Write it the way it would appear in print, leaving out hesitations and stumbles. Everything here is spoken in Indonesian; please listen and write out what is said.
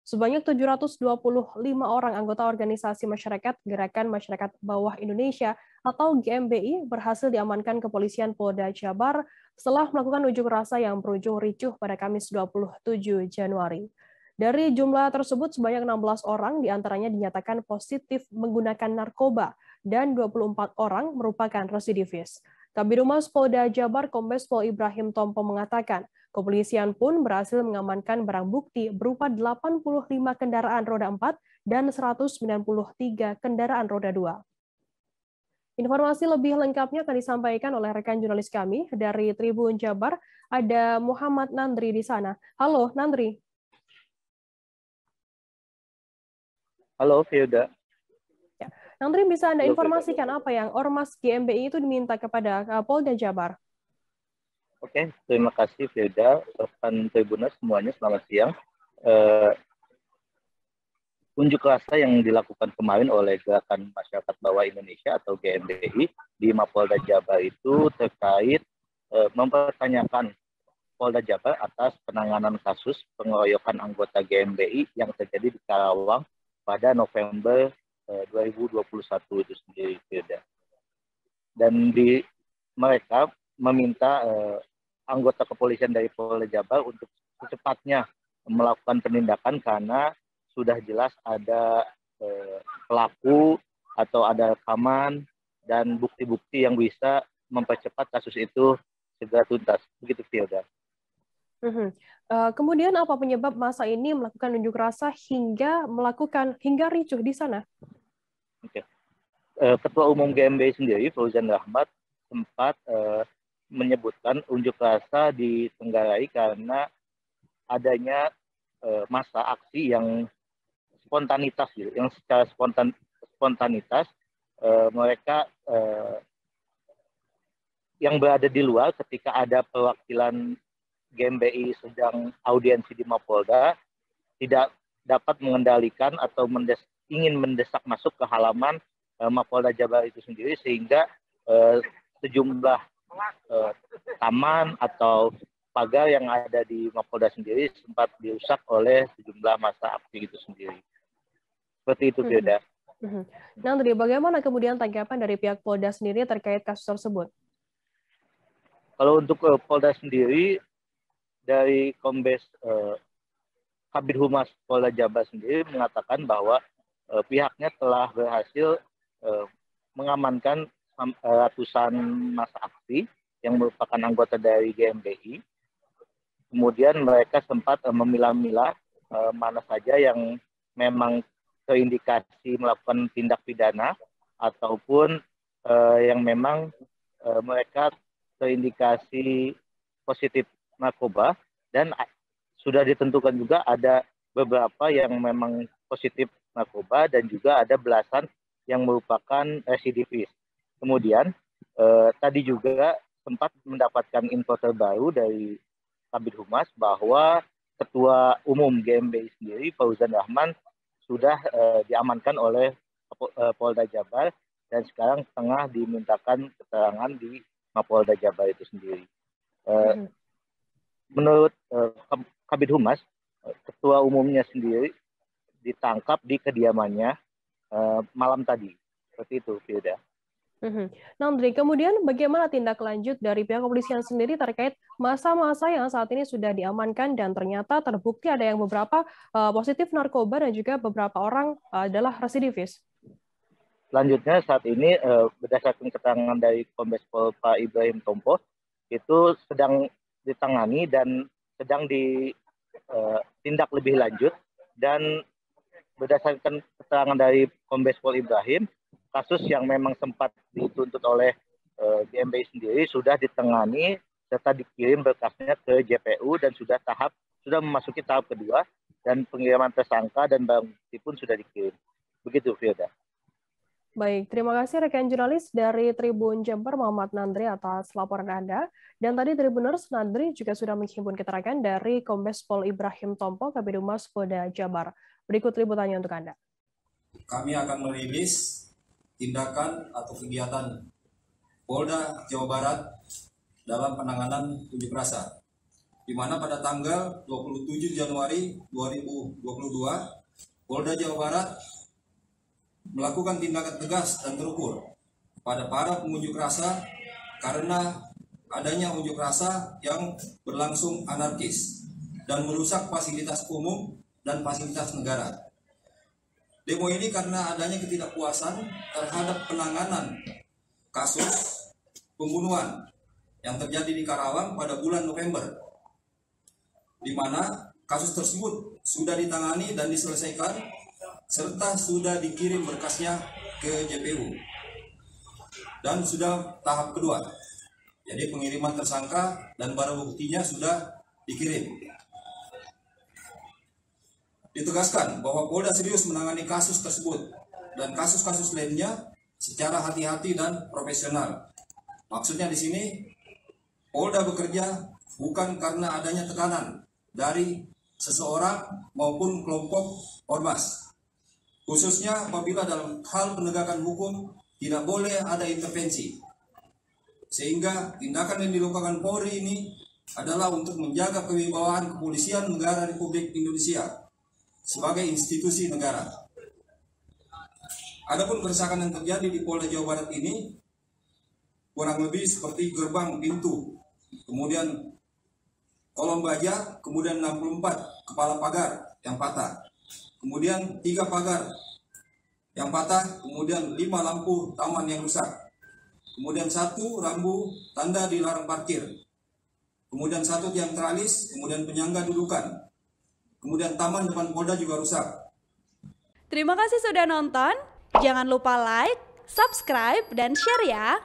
Sebanyak 725 orang anggota organisasi masyarakat Gerakan Masyarakat Bawah Indonesia atau GMBI berhasil diamankan kepolisian Polda Jabar setelah melakukan unjuk rasa yang berujung ricuh pada Kamis 27 Januari. Dari jumlah tersebut, sebanyak 16 orang diantaranya dinyatakan positif menggunakan narkoba dan 24 orang merupakan residivis. Kabid Humas Polda Jabar Kombes Pol Ibrahim Tompo mengatakan, kepolisian pun berhasil mengamankan barang bukti berupa 85 kendaraan roda 4 dan 193 kendaraan roda 2. Informasi lebih lengkapnya akan disampaikan oleh rekan jurnalis kami dari Tribun Jabar, ada Muhammad Nandri di sana. Halo, Nandri. Halo, Firda. Ya. Nandri, bisa Anda informasikan apa yang Ormas GMBI itu diminta kepada Polda Jabar? Oke, terima kasih Firda, rekan Tribuners semuanya, selamat siang. Unjuk rasa yang dilakukan kemarin oleh Gerakan Masyarakat Bawah Indonesia atau GMBI di Mapolda Jabar itu terkait mempertanyakan Polda Jabar atas penanganan kasus pengeroyokan anggota GMBI yang terjadi di Karawang pada November 2021 itu sendiri, Firda. Dan mereka meminta anggota kepolisian dari Polda Jabar untuk secepatnya melakukan penindakan karena sudah jelas ada pelaku atau ada rekaman dan bukti-bukti yang bisa mempercepat kasus itu segera tuntas. Begitu, Firda. Kemudian apa penyebab masa ini melakukan unjuk rasa hingga ricuh di sana? Oke. Ketua Umum GMBI sendiri, Fauzan Rahmat, sempat menyebutkan unjuk rasa ditenggarai karena adanya masa aksi yang spontanitas, gitu, yang secara spontanitas mereka yang berada di luar ketika ada perwakilan GMBI sedang audiensi di Mapolda tidak dapat mengendalikan atau ingin mendesak masuk ke halaman Mapolda Jabar itu sendiri, sehingga sejumlah taman atau pagar yang ada di Mapolda sendiri sempat dirusak oleh sejumlah massa aksi itu sendiri. Seperti itu, Firda. Nandri, bagaimana kemudian tanggapan dari pihak Polda sendiri terkait kasus tersebut? Kalau untuk Polda sendiri, dari Kombes Kabid Humas Polda Jabar sendiri mengatakan bahwa pihaknya telah berhasil mengamankan ratusan massa aksi yang merupakan anggota dari GMBI. Kemudian mereka sempat memilah-milah mana saja yang memang terindikasi melakukan tindak pidana ataupun yang memang mereka terindikasi positif narkoba, dan sudah ditentukan juga ada beberapa yang memang positif narkoba dan juga ada belasan yang merupakan residivis. Kemudian tadi juga sempat mendapatkan info terbaru dari Kabid Humas bahwa Ketua Umum GMBI sendiri, Fauzan Rahman, sudah diamankan oleh Polda Jabar dan sekarang tengah dimintakan keterangan di Mapolda Jabar itu sendiri. Menurut Kabid Humas, Ketua Umumnya sendiri ditangkap di kediamannya malam tadi. Seperti itu, Firda. Nandri, kemudian bagaimana tindak lanjut dari pihak kepolisian sendiri terkait masa-masa yang saat ini sudah diamankan dan ternyata terbukti ada yang beberapa positif narkoba dan juga beberapa orang adalah residivis? Selanjutnya saat ini berdasarkan keterangan dari Kombes Pol Pak Ibrahim Tompo, itu sedang ditangani dan sedang ditindak lebih lanjut, dan berdasarkan keterangan dari Kombes Pol Ibrahim, kasus yang memang sempat dituntut oleh GMBI sendiri sudah ditangani serta dikirim berkasnya ke JPU dan sudah memasuki tahap kedua, dan pengiriman tersangka dan barang bukti pun sudah dikirim. Begitu, Firda. Baik, terima kasih rekan jurnalis dari Tribun Jabar Muhammad Nandri atas laporan Anda. Dan tadi Tribuners, Nandri juga sudah menghimpun keterangan dari Kombes Pol Ibrahim Tompo, Kabid Humas Polda Jabar. Berikut liputannya untuk Anda. Kami akan merilis tindakan atau kegiatan Polda Jawa Barat dalam penanganan unjuk rasa. di mana pada tanggal 27 Januari 2022 Polda Jawa Barat melakukan tindakan tegas dan terukur pada para pengunjuk rasa karena adanya unjuk rasa yang berlangsung anarkis dan merusak fasilitas umum dan fasilitas negara. Demo ini karena adanya ketidakpuasan terhadap penanganan kasus pembunuhan yang terjadi di Karawang pada bulan November, di mana kasus tersebut sudah ditangani dan diselesaikan serta sudah dikirim berkasnya ke JPU dan sudah tahap kedua. Jadi pengiriman tersangka dan barang buktinya sudah dikirim. Ditegaskan bahwa Polda serius menangani kasus tersebut dan kasus-kasus lainnya secara hati-hati dan profesional. Maksudnya di sini Polda bekerja bukan karena adanya tekanan dari seseorang maupun kelompok ormas. Khususnya apabila dalam hal penegakan hukum tidak boleh ada intervensi. Sehingga tindakan yang dilakukan Polri ini adalah untuk menjaga kewibawaan kepolisian negara Republik Indonesia sebagai institusi negara. Adapun kerusakan yang terjadi di Polda Jawa Barat ini kurang lebih seperti gerbang pintu, kemudian kolom baja, kemudian 64 kepala pagar yang patah, kemudian 3 pagar yang patah, kemudian 5 lampu taman yang rusak, kemudian 1 rambu tanda dilarang parkir, kemudian 1 tiang teralis, kemudian penyangga dudukan, kemudian taman depan Polda juga rusak. Terima kasih sudah nonton, jangan lupa like, subscribe, dan share ya.